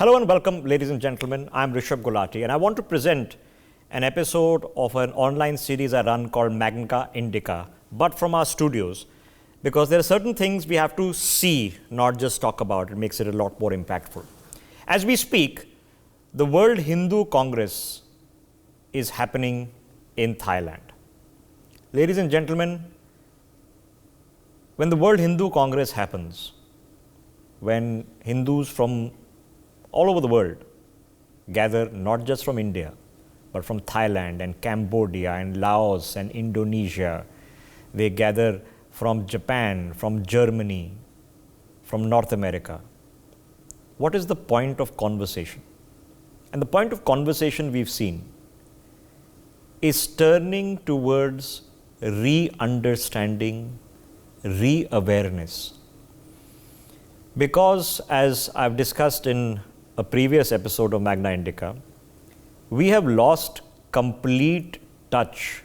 Hello and welcome, ladies and gentlemen. I'm Rishabh Gulati, and I want to present an episode of an online series I run called Magna Indica, but from our studios, because there are certain things we have to see, not just talk about. It makes it a lot more impactful. As we speak, the World Hindu Congress is happening in Thailand. Ladies and gentlemen, when the World Hindu Congress happens, when Hindus from all over the world gather, not just from India, but from Thailand and Cambodia and Laos and Indonesia, they gather from Japan, from Germany, from North America. What is the point of conversation? And the point of conversation we've seen is turning towards re-understanding, re-awareness. Because as I've discussed in a previous episode of Magna Indica, we have lost complete touch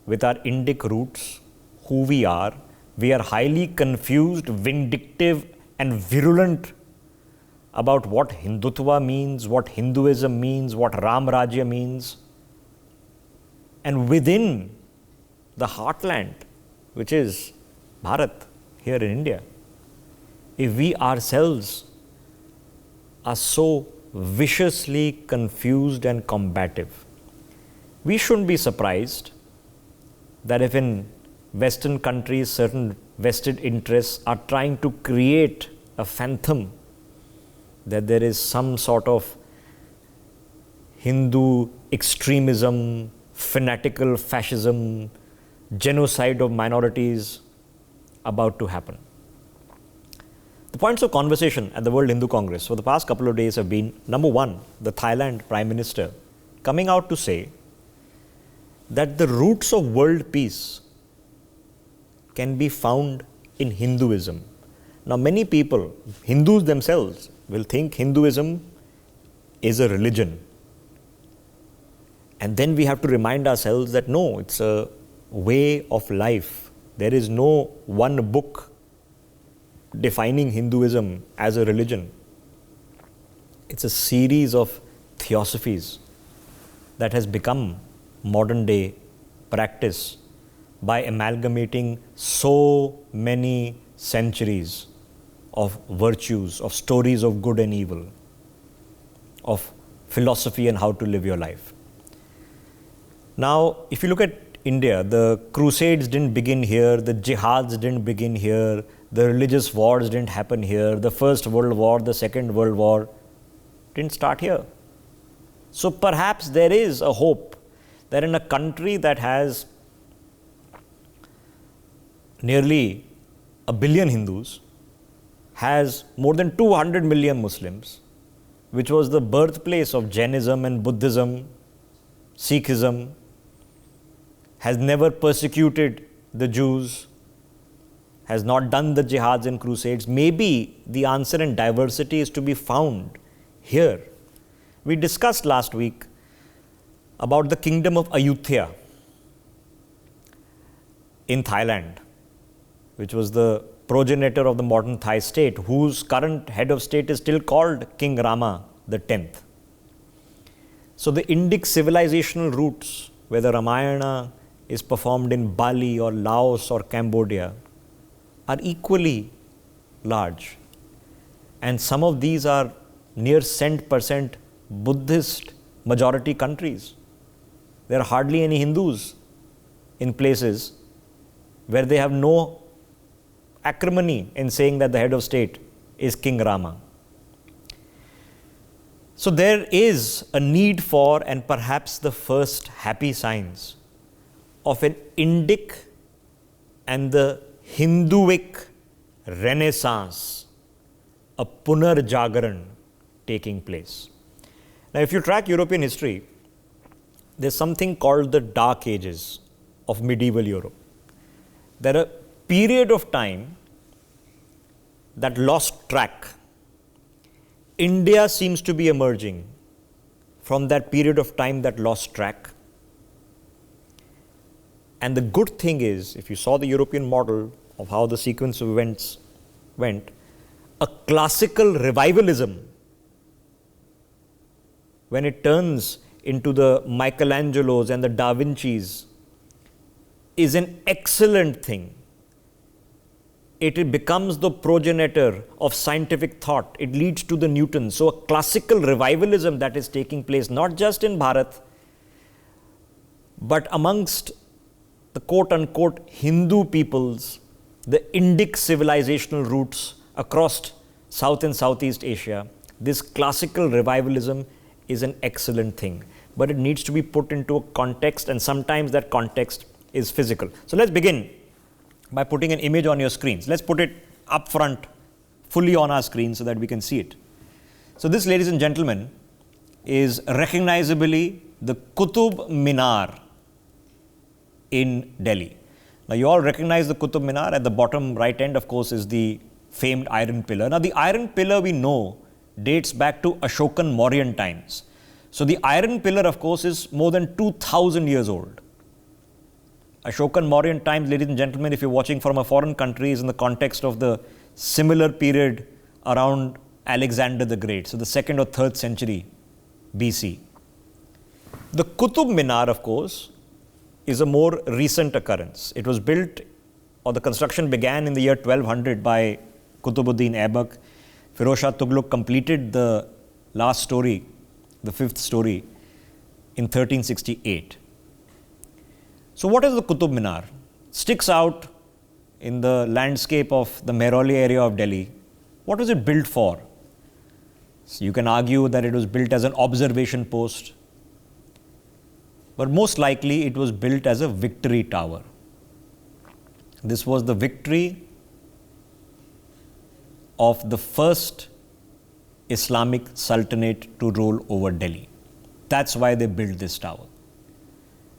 with our Indic roots, who we are. We are highly confused, vindictive and virulent about what Hindutva means, what Hinduism means, what Ram Rajya means. And within the heartland, which is Bharat, here in India, if we ourselves are so viciously confused and combative, we shouldn't be surprised that if in Western countries certain vested interests are trying to create a phantom that there is some sort of Hindu extremism, fanatical fascism, genocide of minorities about to happen. The points of conversation at the World Hindu Congress for the past couple of days have been, number one, the Thailand Prime Minister coming out to say that the roots of world peace can be found in Hinduism. Now, many people, Hindus themselves, will think Hinduism is a religion. And then we have to remind ourselves that no, it's a way of life. There is no one book defining Hinduism as a religion. It's a series of theosophies that has become modern day practice by amalgamating so many centuries of virtues, of stories of good and evil, of philosophy and how to live your life. Now, if you look at India, the crusades didn't begin here, the jihads didn't begin here, the religious wars didn't happen here, the First World War, the Second World War didn't start here. So perhaps there is a hope that in a country that has nearly 1 billion Hindus, has more than 200 million Muslims, which was the birthplace of Jainism and Buddhism, Sikhism, has never persecuted the Jews, has not done the jihads and crusades. Maybe the answer in diversity is to be found here. We discussed last week about the kingdom of Ayodhya in Thailand, which was the progenitor of the modern Thai state, whose current head of state is still called King Rama the 10th. So the Indic civilizational roots, whether Ramayana is performed in Bali or Laos or Cambodia, are equally large. And some of these are near 100% Buddhist majority countries. There are hardly any Hindus in places where they have no acrimony in saying that the head of state is King Rama. So there is a need for, and perhaps the first happy signs of an Indic and the Hinduic renaissance, a Punarjagaran taking place. Now, if you track European history, there's something called the Dark Ages of medieval Europe. There are a period of time that lost track. India seems to be emerging from that period of time that lost track. And the good thing is, if you saw the European model of how the sequence of events went, a classical revivalism when it turns into the Michelangelos and the Da Vincis, is an excellent thing. It becomes the progenitor of scientific thought. It leads to the Newtons. So a classical revivalism that is taking place, not just in Bharat, but amongst the quote-unquote Hindu peoples, the Indic civilizational roots across South and Southeast Asia, this classical revivalism is an excellent thing. But it needs to be put into a context, and sometimes that context is physical. So let's begin by putting an image on your screens. Let's put it up front, fully on our screen so that we can see it. So this, ladies and gentlemen, is recognizably the Qutub Minar in Delhi. Now you all recognize the Qutub Minar. At the bottom right end, of course, is the famed iron pillar. Now the iron pillar we know dates back to Ashokan Mauryan times. So the iron pillar, of course, is more than 2,000 years old. Ashokan Mauryan times, ladies and gentlemen, if you're watching from a foreign country, is in the context of the similar period around Alexander the Great, so the 2nd or 3rd century BC. The Qutub Minar, of course, is a more recent occurrence. It was built, or the construction began in the year 1200 by Qutubuddin Aibak. Firoz Shah Tughlaq completed the last story, the 5th story, in 1368. So what is the Qutub Minar? Sticks out in the landscape of the Mehrauli area of Delhi. What was it built for? So you can argue that it was built as an observation post, but most likely it was built as a victory tower. This was the victory of the first Islamic Sultanate to rule over Delhi. That's why they built this tower.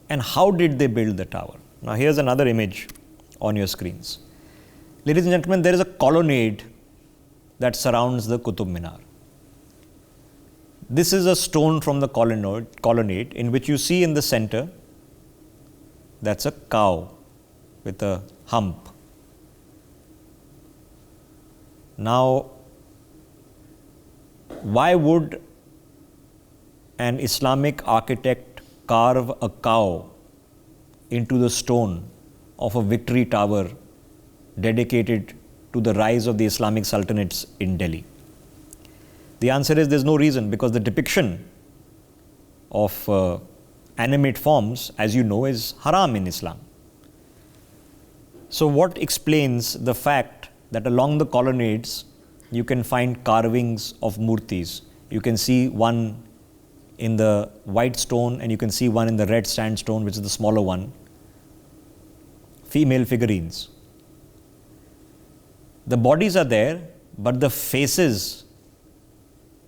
And how did they build the tower? Now here's another image on your screens. Ladies and gentlemen, there is a colonnade that surrounds the Qutub Minar. This is a stone from the colonnade in which you see in the center, that's a cow with a hump. Now, why would an Islamic architect carve a cow into the stone of a victory tower dedicated to the rise of the Islamic Sultanates in Delhi? The answer is there's no reason, because the depiction of animate forms, as you know, is haram in Islam. So what explains the fact that along the colonnades you can find carvings of murtis? You can see one in the white stone and you can see one in the red sandstone, which is the smaller one. Female figurines. The bodies are there, but the faces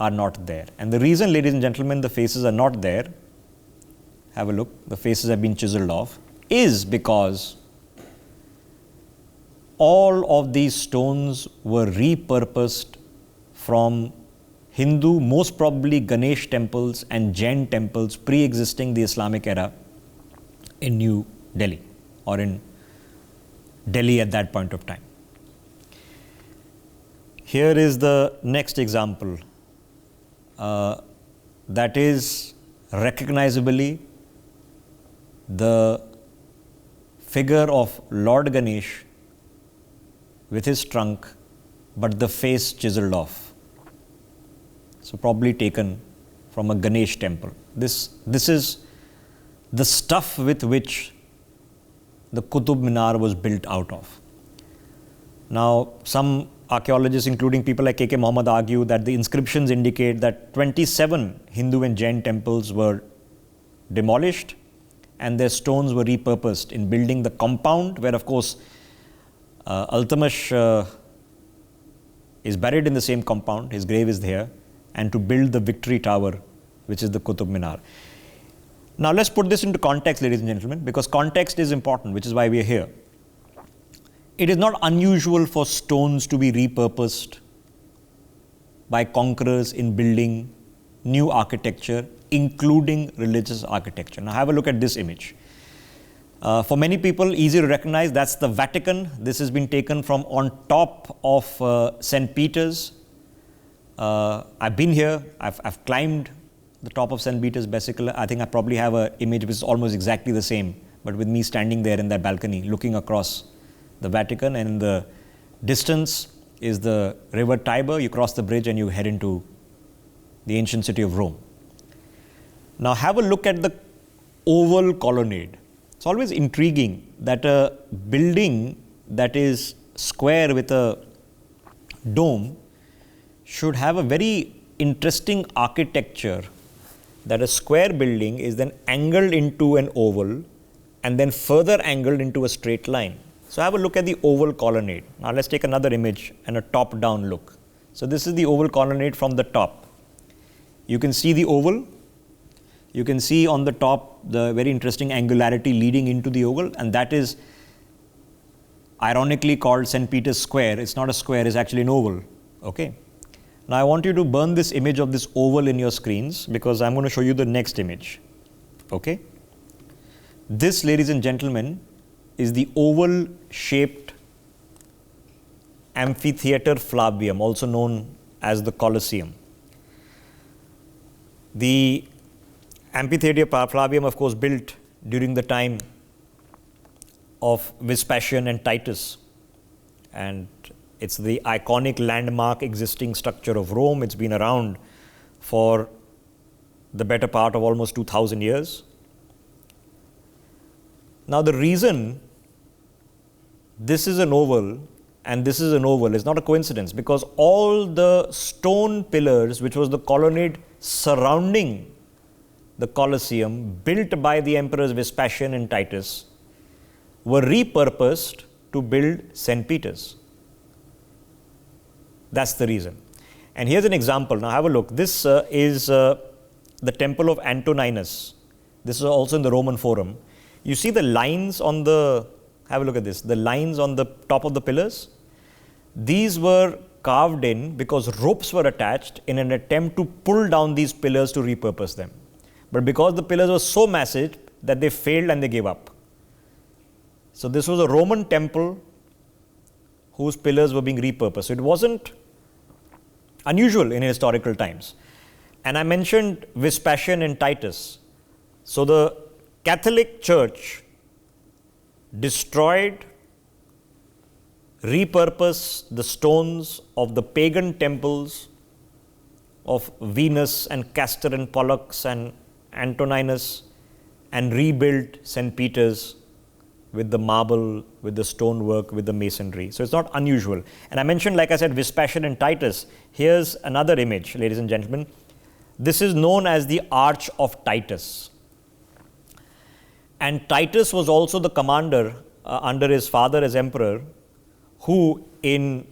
are not there. And the reason, ladies and gentlemen, the faces are not there, have a look, the faces have been chiseled off, is because all of these stones were repurposed from Hindu, most probably Ganesh temples and Jain temples pre-existing the Islamic era in New Delhi, or in Delhi at that point of time. Here is the next example. That is recognizably the figure of Lord Ganesh with his trunk, but the face chiseled off. So probably taken from a Ganesh temple. This is the stuff with which the Qutub Minar was built out of. Now, some archaeologists, including people like K.K. Mohammed, argue that the inscriptions indicate that 27 Hindu and Jain temples were demolished and their stones were repurposed in building the compound, where, of course, Iltutmish is buried in the same compound, his grave is there, and to build the victory tower, which is the Qutub Minar. Now let's put this into context, ladies and gentlemen, because context is important, which is why we are here. It is not unusual for stones to be repurposed by conquerors in building new architecture, including religious architecture. Now have a look at this image. For many people, easy to recognize, that's the Vatican. This has been taken from on top of St. Peter's. I've been here, I've climbed the top of St. Peter's Basilica. I think I probably have an image which is almost exactly the same, but with me standing there in that balcony looking across the Vatican, and in the distance is the river Tiber. You cross the bridge and you head into the ancient city of Rome. Now have a look at the oval colonnade. It's always intriguing that a building that is square with a dome should have a very interesting architecture, that a square building is then angled into an oval and then further angled into a straight line. So have a look at the oval colonnade. Now let's take another image and a top-down look. So this is the oval colonnade from the top. You can see the oval. You can see on the top the very interesting angularity leading into the oval, and that is ironically called St. Peter's Square. It's not a square, it's actually an oval. Okay. Now I want you to burn this image of this oval in your screens, because I'm going to show you the next image. Okay. This, ladies and gentlemen, is the oval shaped amphitheater Flavium, also known as the Colosseum. The amphitheater Flavium, of course, built during the time of Vespasian and Titus, and it's the iconic landmark existing structure of Rome. It's been around for the better part of almost 2000 years. Now the reason this is an oval and this is an oval is not a coincidence, because all the stone pillars, which was the colonnade surrounding the Colosseum, built by the emperors Vespasian and Titus, were repurposed to build St. Peter's. That's the reason. And here's an example. Now have a look. This is the temple of Antoninus. This is also in the Roman Forum. You see the lines on the, have a look at this, the lines on the top of the pillars. These were carved in because ropes were attached in an attempt to pull down these pillars to repurpose them. But because the pillars were so massive that they failed and they gave up. So this was a Roman temple whose pillars were being repurposed. So it wasn't unusual in historical times. And I mentioned Vespasian and Titus. So the Catholic Church destroyed, repurposed the stones of the pagan temples of Venus and Castor and Pollux and Antoninus, and rebuilt St. Peter's with the marble, with the stonework, with the masonry. So it's not unusual. And I mentioned, like I said, Vespasian and Titus. Here's another image, ladies and gentlemen. This is known as the Arch of Titus. And Titus was also the commander under his father as emperor, who in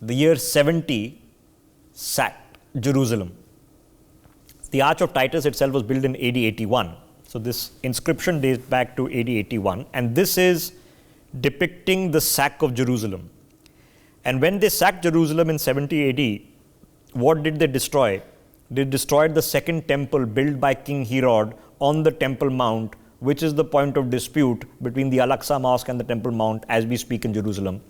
the year 70 sacked Jerusalem. The Arch of Titus itself was built in AD 81. So this inscription dates back to AD 81, and this is depicting the sack of Jerusalem. And when they sacked Jerusalem in 70 AD, what did they destroy? They destroyed the second temple built by King Herod on the Temple Mount, which is the point of dispute between the Al-Aqsa Mosque and the Temple Mount as we speak in Jerusalem.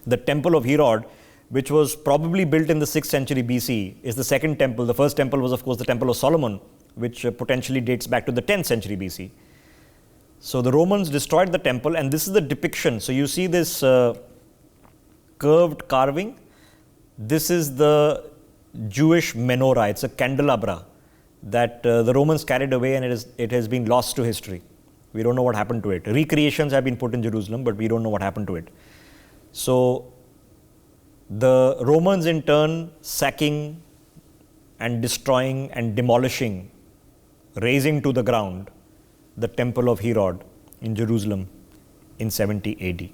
The Temple of Herod, which was probably built in the 6th century BC, is the second temple. The first temple was, of course, the Temple of Solomon, which potentially dates back to the 10th century BC. So the Romans destroyed the temple, and this is the depiction. So you see this curved carving. This is the Jewish menorah. It's a candelabra that the Romans carried away, and it has been lost to history. We don't know what happened to it. Recreations have been put in Jerusalem, but we don't know what happened to it. So the Romans in turn sacking and destroying and demolishing, razing to the ground the temple of Herod in Jerusalem in 70 AD.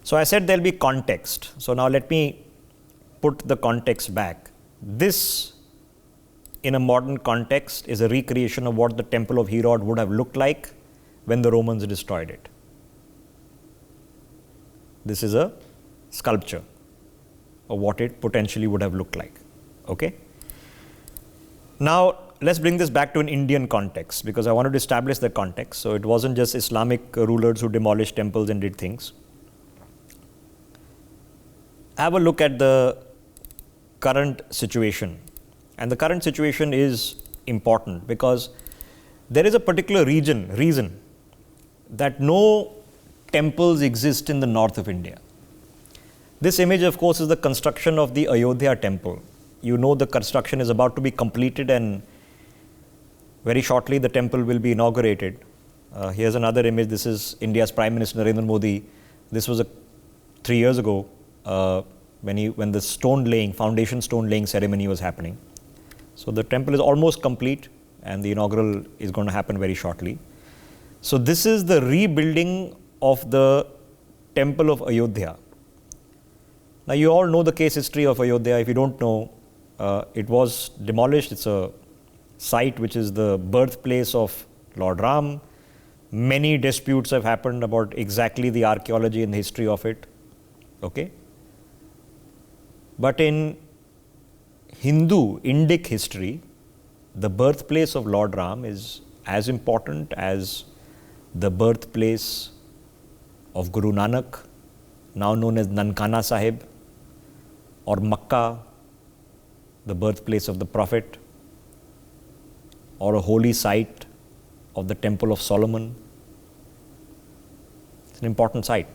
So I said there'll be context. So now let me put the context back. This, in a modern context, is a recreation of what the temple of Herod would have looked like when the Romans destroyed it. This is a sculpture of what it potentially would have looked like. Okay? Now, let's bring this back to an Indian context, because I wanted to establish the context. So it wasn't just Islamic rulers who demolished temples and did things. Have a look at the current situation. And the current situation is important because there is a particular reason that no temples exist in the north of India. This image, of course, is the construction of the Ayodhya temple. You know the construction is about to be completed and very shortly the temple will be inaugurated. Here's another image. This is India's Prime Minister Narendra Modi. This was 3 years ago when the foundation stone laying ceremony was happening. So the temple is almost complete and the inaugural is going to happen very shortly. So this is the rebuilding of the temple of Ayodhya. Now you all know the case history of Ayodhya. If you don't know, it was demolished. It's a site which is the birthplace of Lord Ram. Many disputes have happened about exactly the archaeology and the history of it. Okay? But in Hindu Indic history, the birthplace of Lord Ram is as important as the birthplace of Guru Nanak, now known as Nankana Sahib, or Makkah, the birthplace of the Prophet, or a holy site of the Temple of Solomon. It's an important site.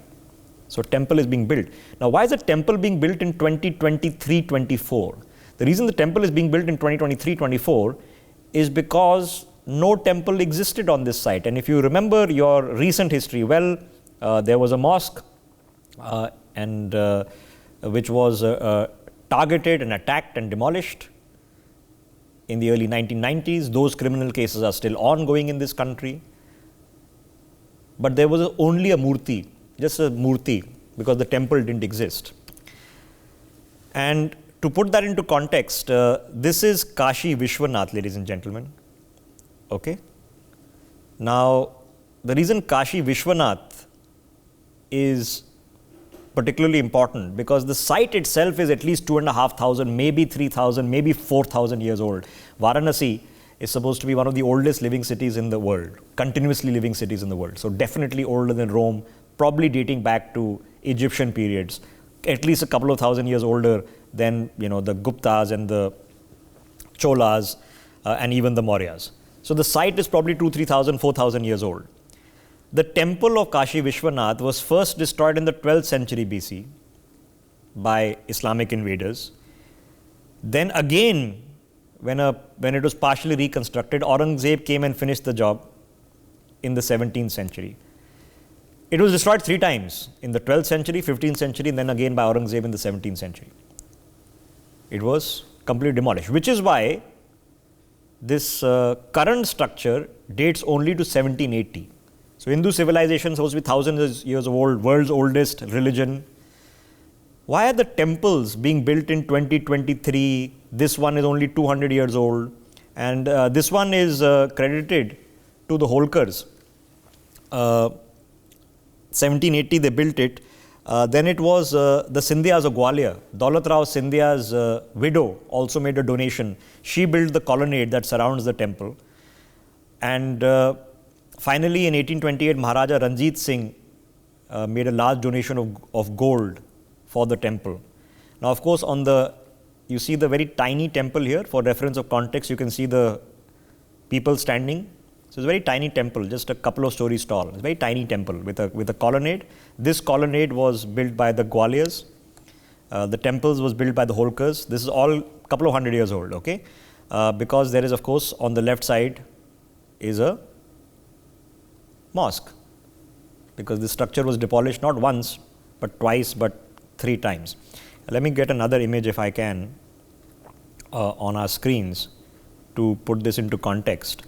So temple is being built. Now why is the temple being built in 2023-24? The reason the temple is being built in 2023-24 is because no temple existed on this site. And if you remember your recent history, well, there was a mosque which was targeted and attacked and demolished in the early 1990s. Those criminal cases are still ongoing in this country. But there was only a murti, just a murti, because the temple didn't exist. And to put that into context, this is Kashi Vishwanath, ladies and gentlemen. Okay? Now, the reason Kashi Vishwanath is particularly important because the site itself is at least 2,500, maybe 3,000, maybe 4,000 years old. Varanasi is supposed to be one of the oldest living cities in the world, continuously living cities in the world. So definitely older than Rome, probably dating back to Egyptian periods, at least a couple of thousand years older than the Guptas and the Cholas and even the Mauryas. So the site is probably 2,000, 3,000, 4,000 years old. The temple of Kashi Vishwanath was first destroyed in the 12th century BC by Islamic invaders. Then again, when it was partially reconstructed, Aurangzeb came and finished the job in the 17th century. It was destroyed 3 times, in the 12th century, 15th century, and then again by Aurangzeb in the 17th century. It was completely demolished, which is why this current structure dates only to 1780. So Hindu civilization is supposed to be thousands of years old, world's oldest religion. Why are the temples being built in 2023? This one is only 200 years old. And this one is credited to the Holkars. 1780 they built it. Then it was the Scindias of Gwalior. Daulat Rao Scindia's widow also made a donation. She built the colonnade that surrounds the temple. And finally, in 1828, Maharaja Ranjit Singh made a large donation of gold for the temple. Now, of course, you see the very tiny temple here. For reference of context, you can see the people standing. So it's a very tiny temple, just a couple of stories tall. It's a very tiny temple with a colonnade. This colonnade was built by the Gwaliors. The temples was built by the Holkars. This is all a couple of 100 years old, okay? Because there is, of course, on the left side is a mosque. Because the structure was demolished not once, but twice, but 3 times. Let me get another image if I can on our screens to put this into context.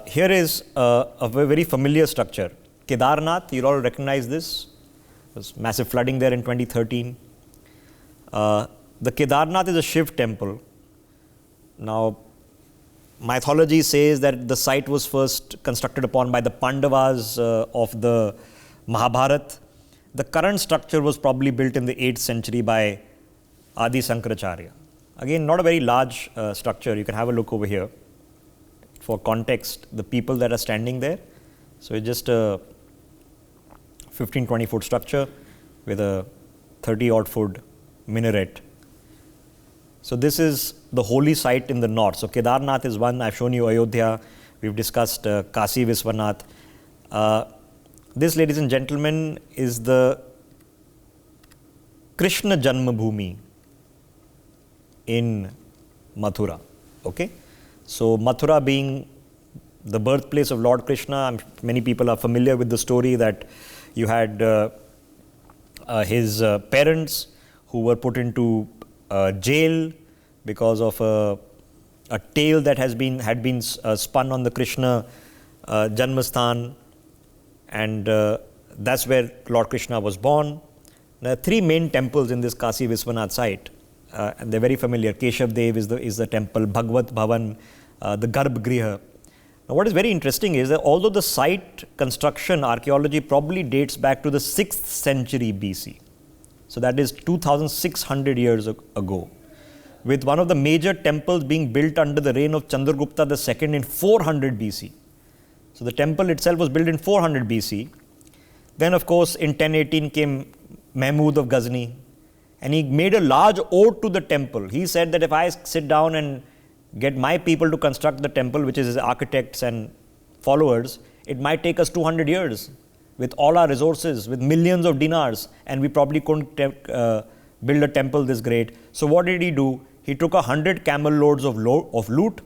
Here is a very familiar structure. Kedarnath, you all recognize this. There was massive flooding there in 2013. The Kedarnath is a Shiv temple. Now, mythology says that the site was first constructed upon by the Pandavas of the Mahabharata. The current structure was probably built in the 8th century by Adi Sankaracharya. Again, not a very large structure. You can have a look over here. For context, the people that are standing there. So it's just a 15-20 foot structure with a 30 odd foot minaret. So this is the holy site in the north. So Kedarnath is one. I've shown you Ayodhya. We've discussed Kasi Viswanath. This, ladies and gentlemen, is the Krishna Janmabhoomi in Mathura. Okay, so Mathura being the birthplace of Lord Krishna, many people are familiar with the story that you had his parents who were put into jail because of a tale that had been spun on the Krishna Janmasthan, and that's where Lord Krishna was born. There are three main temples in this Kasi Viswanath site, and they're very familiar. Keshav Dev is the temple, Bhagvat Bhavan, the Garbh Griha. Now, what is very interesting is that although the site construction archaeology probably dates back to the 6th century BC, so that is 2600 years ago, with one of the major temples being built under the reign of Chandragupta II in 400 BC. So the temple itself was built in 400 BC. Then, of course, in 1018 came Mahmud of Ghazni, and he made a large ode to the temple. He said that if I sit down and get my people to construct the temple, which is his architects and followers, it might take us 200 years with all our resources, with millions of dinars, and we probably couldn't build a temple this great. So what did he do? He took 100 camel loads of loot,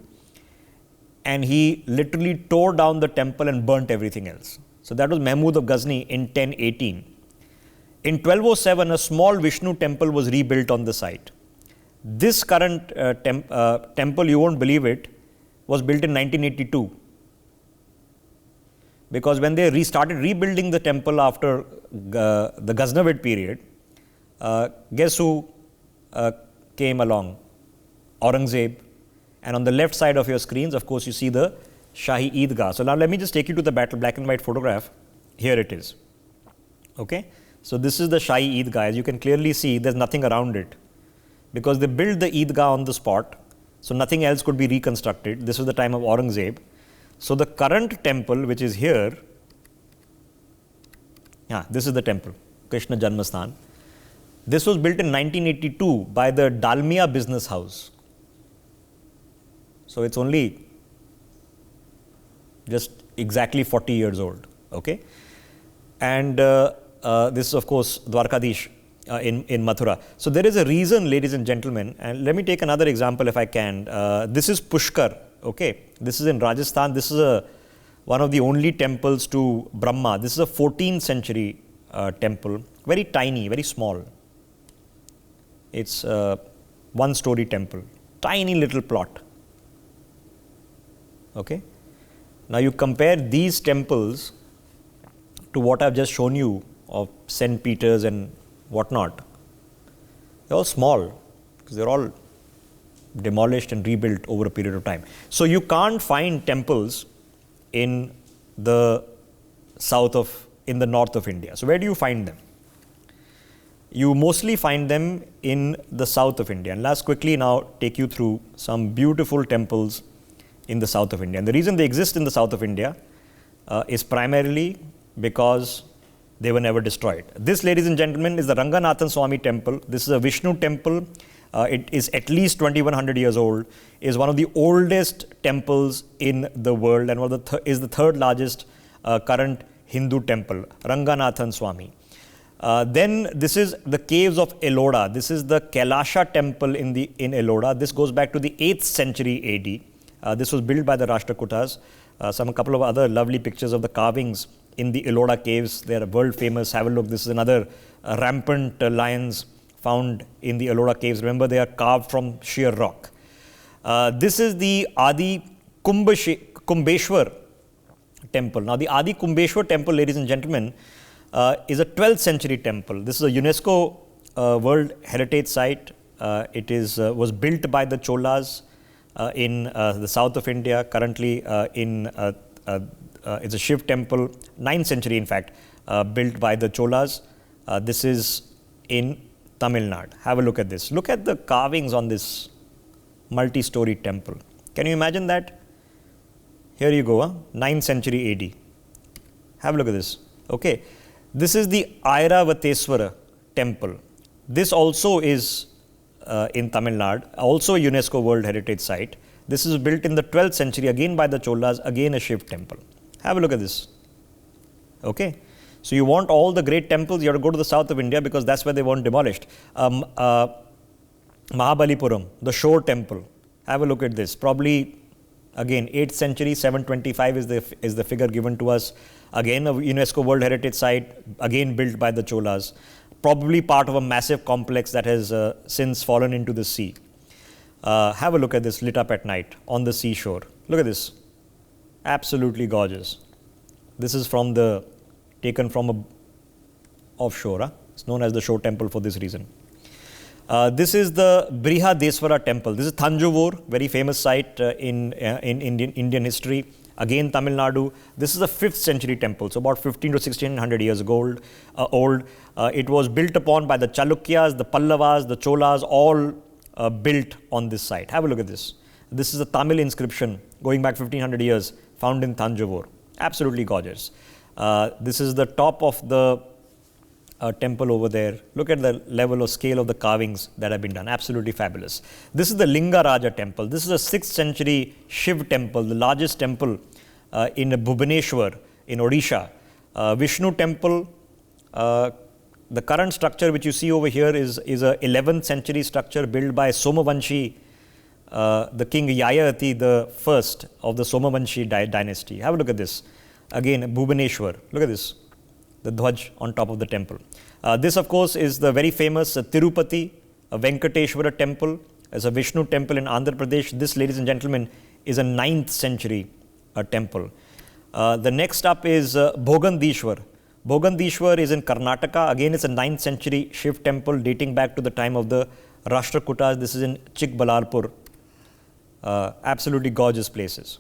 and he literally tore down the temple and burnt everything else. So that was Mahmud of Ghazni in 1018. In 1207, a small Vishnu temple was rebuilt on the site. This current temple, you won't believe it, was built in 1982. Because when they restarted rebuilding the temple after the Ghaznavid period, guess who came along? Aurangzeb. And on the left side of your screens, of course, you see the Shahi Eidgah. So now let me just take you to the black and white photograph. Here it is. Okay. So this is the Shahi Eidgah. As you can clearly see, there's nothing around it, because they built the Eidgah on the spot, so nothing else could be reconstructed. This was the time of Aurangzeb. So the current temple, which is here, this is the temple, Krishna Janmasthan. This was built in 1982 by the Dalmia business house. So it's only just exactly 40 years old. Okay, and this is, of course, Dwarkadish in Mathura. So there is a reason, ladies and gentlemen, and let me take another example if I can. This is Pushkar. Okay, this is in Rajasthan. This is one of the only temples to Brahma. This is a 14th century temple, very tiny, very small. It's a one-story temple, tiny little plot. Okay, now you compare these temples to what I've just shown you of St. Peter's and whatnot. They're all small because they're all demolished and rebuilt over a period of time. So you can't find temples in the north of India. So where do you find them? You mostly find them in the south of India. And let's quickly now take you through some beautiful temples in the south of India. And the reason they exist in the south of India is primarily because they were never destroyed. This, ladies and gentlemen, is the Ranganathan Swami temple. This is a Vishnu temple. It is at least 2100 years old. It is one of the oldest temples in the world, and is the third largest current Hindu temple, Ranganathan Swami. Then this is the caves of Eloda. This is the Kailasha temple in Eloda. This goes back to the 8th century AD. This was built by the Rashtrakutas. A couple of other lovely pictures of the carvings in the Eloda caves. They are world famous. Have a look. This is another rampant lions found in the Eloda caves. Remember, they are carved from sheer rock. This is the Adi Kumbeshwar temple. Now, the Adi Kumbeshwar temple, ladies and gentlemen, is a 12th century temple. This is a UNESCO World Heritage Site. It was built by the Cholas in the south of India. Currently, it's a Shiv temple, 9th century in fact, built by the Cholas. This is in Tamil Nadu. Have a look at this. Look at the carvings on this multi-story temple. Can you imagine that? Here you go, 9th century AD. Have a look at this. Okay. This is the Airavateswara temple. This also is in Tamil Nadu, also a UNESCO World Heritage Site. This is built in the 12th century, again by the Cholas, again a Shiv temple. Have a look at this. Okay. So you want all the great temples, you have to go to the south of India because that's where they weren't demolished. Mahabalipuram, the Shore temple. Have a look at this. Probably, again, 8th century, 725 is the figure given to us. Again, a UNESCO World Heritage Site, again built by the Cholas. Probably part of a massive complex that has since fallen into the sea. Have a look at this lit up at night on the seashore. Look at this. Absolutely gorgeous. This is taken from a offshore. Huh? It's known as the Shore temple for this reason. This is the Brihadeswara temple. This is Thanjavur, very famous site in Indian history. Again, Tamil Nadu. This is a 5th century temple, so about 15 to 1600 years old. It was built upon by the Chalukyas, the Pallavas, the Cholas, all built on this site. Have a look at this. This is a Tamil inscription going back 1500 years, found in Thanjavur. Absolutely gorgeous. This is the top of the temple over there. Look at the level of scale of the carvings that have been done. Absolutely fabulous. This is the Lingaraja temple. This is a 6th century Shiv temple, the largest temple in Bhubaneswar in Odisha. Vishnu temple, the current structure which you see over here is a 11th century structure built by Somavanshi, the king Yayati the first of the Somavanshi dynasty. Have a look at this. Again, Bhubaneswar. Look at this. The Dhwaj on top of the temple. This, of course, is the very famous Tirupati, a Venkateshwara temple. It's a Vishnu temple in Andhra Pradesh. This, ladies and gentlemen, is a 9th century temple. The next up is Bhogandishwar. Bhogandishwar is in Karnataka. Again, it's a 9th century Shiv temple dating back to the time of the Rashtrakutas. This is in Chikbalarpur. Absolutely gorgeous places.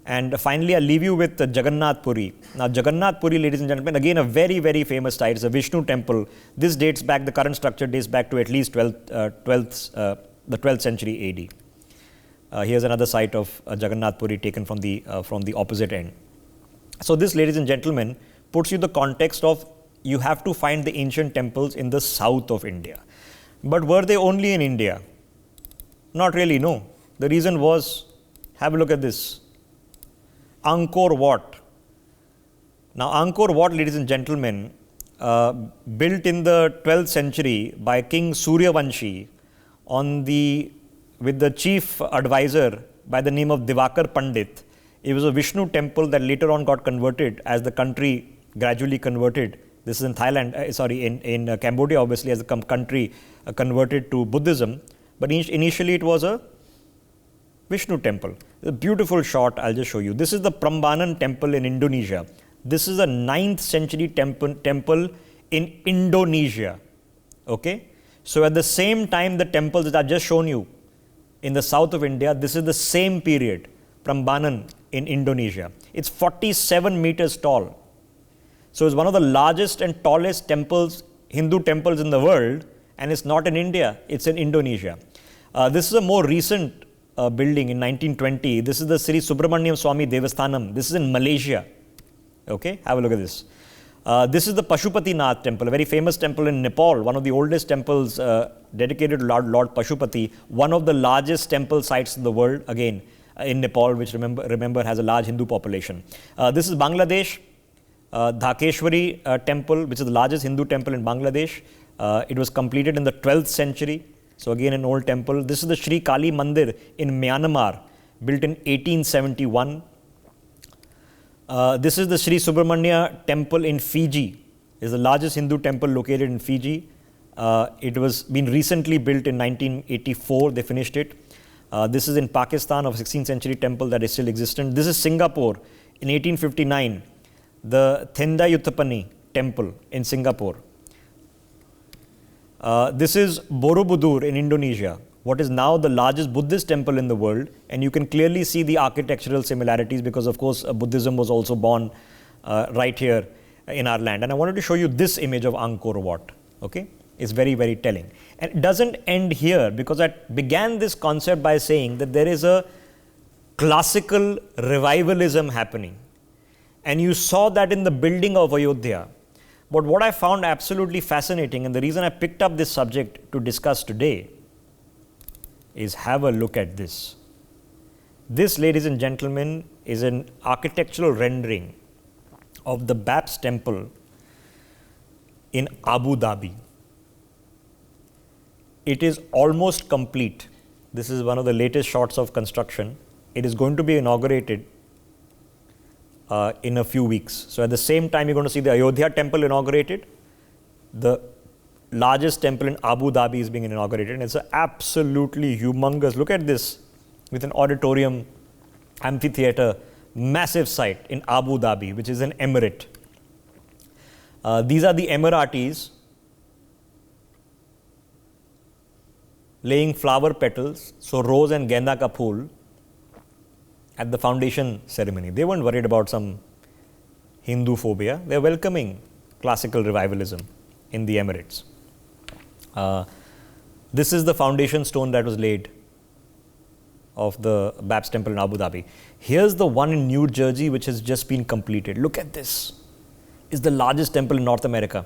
And finally, I'll leave you with Jagannath Puri. Now, Jagannath Puri, ladies and gentlemen, again a very, very famous site. It's a Vishnu temple. This dates back, the current structure dates back to at least the 12th century AD. Here's another site of Jagannath Puri taken from the opposite end. So this, ladies and gentlemen, puts you the context of you have to find the ancient temples in the south of India. But were they only in India? Not really, no. The reason was, have a look at this. Angkor Wat. Now, Angkor Wat, ladies and gentlemen, built in the 12th century by King Suryavanshi with the chief advisor by the name of Divakar Pandit. It was a Vishnu temple that later on got converted as the country gradually converted. This is in Thailand, in Cambodia, obviously, as the country converted to Buddhism. But initially it was a Vishnu temple. A beautiful shot, I'll just show you. This is the Prambanan temple in Indonesia. This is a 9th century temple in Indonesia. Okay? So at the same time, the temples that I've just shown you in the south of India, this is the same period, Prambanan in Indonesia. It's 47 meters tall. So it's one of the largest and tallest temples, Hindu temples in the world, and it's not in India, it's in Indonesia. This is a more recent building in 1920. This is the Sri Subramaniam Swami Devasthanam. This is in Malaysia. Okay, have a look at this. This is the Pashupati Nath temple, a very famous temple in Nepal, one of the oldest temples dedicated to Lord Pashupati, one of the largest temple sites in the world, again, in Nepal, which remember has a large Hindu population. This is Bangladesh, Dhakeshwari temple, which is the largest Hindu temple in Bangladesh. It was completed in the 12th century. So again, an old temple. This is the Sri Kali Mandir in Myanmar, built in 1871. This is the Sri Subramania temple in Fiji. It's the largest Hindu temple located in Fiji. It was been recently built in 1984. They finished it. This is in Pakistan, of 16th century temple that is still existent. This is Singapore in 1859. The Thendayuthapani temple in Singapore. This is Borobudur in Indonesia, what is now the largest Buddhist temple in the world, and you can clearly see the architectural similarities because, of course, Buddhism was also born right here in our land. And I wanted to show you this image of Angkor Wat. Okay, it's very, very telling. And it doesn't end here, because I began this concept by saying that there is a classical revivalism happening, and you saw that in the building of Ayodhya. But what I found absolutely fascinating, and the reason I picked up this subject to discuss today, is have a look at this. This, ladies and gentlemen, is an architectural rendering of the Babs temple in Abu Dhabi. It is almost complete. This is one of the latest shots of construction. It is going to be inaugurated in a few weeks. So at the same time, you're going to see the Ayodhya temple inaugurated. The largest temple in Abu Dhabi is being inaugurated, and it's absolutely humongous. Look at this, with an auditorium, amphitheater, massive site in Abu Dhabi, which is an emirate. These are the Emiratis laying flower petals, so rose and genda ka phool, at the foundation ceremony. They weren't worried about some Hindu phobia. They're welcoming classical revivalism in the Emirates. This is the foundation stone that was laid of the Babs temple in Abu Dhabi. Here's the one in New Jersey, which has just been completed. Look at this. It's the largest temple in North America.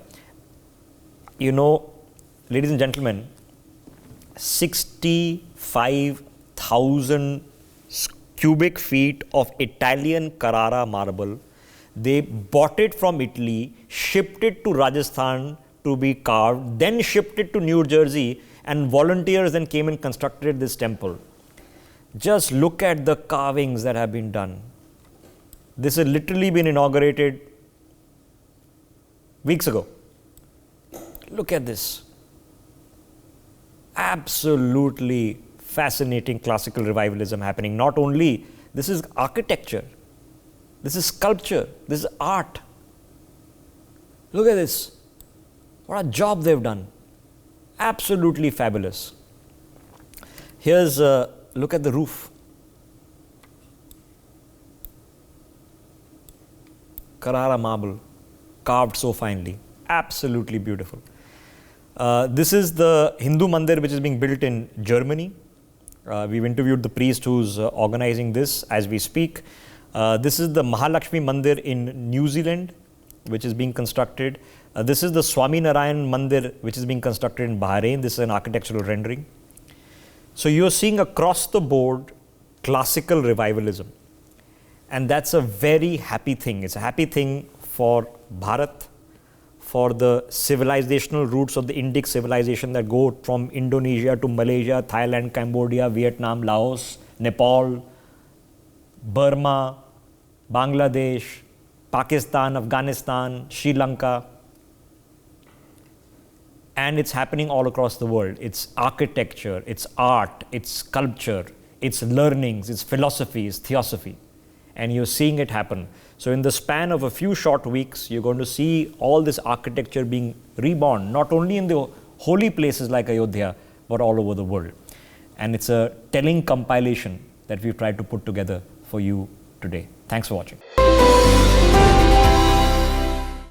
You know, ladies and gentlemen, 65,000 cubic feet of Italian Carrara marble. They bought it from Italy, shipped it to Rajasthan to be carved, then shipped it to New Jersey, and volunteers then came and constructed this temple. Just look at the carvings that have been done. This has literally been inaugurated weeks ago. Look at this. Absolutely fascinating classical revivalism happening. Not only, this is architecture, this is sculpture, this is art. Look at this. What a job they've done. Absolutely fabulous. Here's a look at the roof. Carrara marble, carved so finely. Absolutely beautiful. This is the Hindu mandir which is being built in Germany. We've interviewed the priest who's organizing this as we speak. This is the Mahalakshmi mandir in New Zealand, which is being constructed. This is the Swami Narayan mandir, which is being constructed in Bahrain. This is an architectural rendering. So you're seeing across the board classical revivalism. And that's a very happy thing. It's a happy thing for Bharat, for the civilizational roots of the Indic civilization that go from Indonesia to Malaysia, Thailand, Cambodia, Vietnam, Laos, Nepal, Burma, Bangladesh, Pakistan, Afghanistan, Sri Lanka. And it's happening all across the world. It's architecture, it's art, it's sculpture, it's learnings, it's philosophy, it's theosophy. And you're seeing it happen. So in the span of a few short weeks, you're going to see all this architecture being reborn, not only in the holy places like Ayodhya, but all over the world. And it's a telling compilation that we've tried to put together for you today. Thanks for watching.